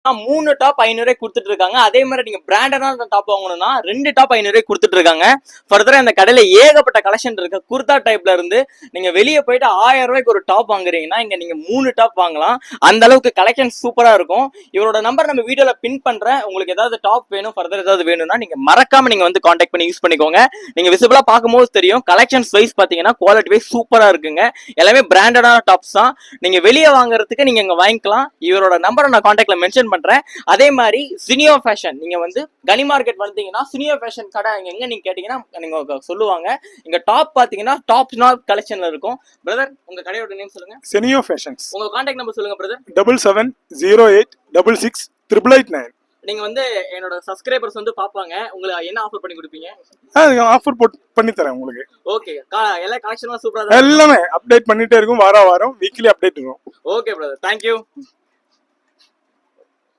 3 top 500 கொடுத்துட்டு இருக்காங்க. அதே மாதிரி நீங்க பிராண்டடான டாப் வாங்கணும்னா 2 டாப் 500 கொடுத்துட்டு இருக்காங்க. ஃபர்தரா இந்த கடையில ஏகப்பட்ட கலெக்ஷன் இருக்கு. குர்தா டைப்ல இருந்து நீங்க வெளியே போயிட்டு 1000 ரூபாய்க்கு ஒரு டாப் வாங்குறீங்கன்னா இங்க நீங்க 3 டாப் வாங்கலாம். அந்த அளவுக்கு கலெக்ஷன் சூப்பரா இருக்கும். இவரோட நம்பர் நம்ம வீடியோல பின் பண்றேன். உங்களுக்கு ஏதாவது டாப் வேணும், ஃபர்தர் ஏதாவது வேணும்னா நீங்க மறக்காம நீங்க வந்து கான்டாக்ட் பண்ணி யூஸ் பண்ணிக்கோங்க. நீங்க விசிபிளா பார்க்கும்போது தெரியும், கலெக்ஷன்ஸ் வைஸ் பாத்தீங்கன்னா குவாலிட்டி வைஸ் சூப்பரா இருக்குங்க. எல்லாமே பிராண்டடான டாப்ஸ் தான். நீங்க வெளியே வாங்குறதுக்கு நீங்க இங்க வாங்கிக்கலாம். இவரோட நம்பரை நான் கான்டாக்ட்ல மென்ஷன் பண்றேன். அதே மாதிரி சினியோ ஃபேஷன், நீங்க வந்து கனி மார்க்கெட் வந்தீங்கன்னா சினியோ ஃபேஷன் கடை எங்க நீங்க கேட்டீங்கன்னா நீங்க சொல்லுவாங்க. இங்க டாப் பாத்தீங்கன்னா டாப் நாட் கலெக்ஷன்ல இருக்கும். பிரதர், உங்க கடையோட நேம் சொல்லுங்க. சினியோ ஃபேஷன்ஸ். உங்க கான்டாக்ட் நம்பர் சொல்லுங்க பிரதர். 77086669. நீங்க வந்து என்னோட சப்ஸ்கிரைபர்ஸ் வந்து பாப்பாங்க. உங்களுக்கு என்ன ஆஃபர் பண்ணி கொடுப்பீங்க? ஆஃபர் பண்ணி தரேன் உங்களுக்கு. ஓகே, எல்லா கலெக்ஷனும் சூப்பரா தான் எல்லாமே அப்டேட் பண்ணிட்டே இருக்கும். வாரம் வீக்லி அப்டேட் இருக்கும். Okay brother, thank you.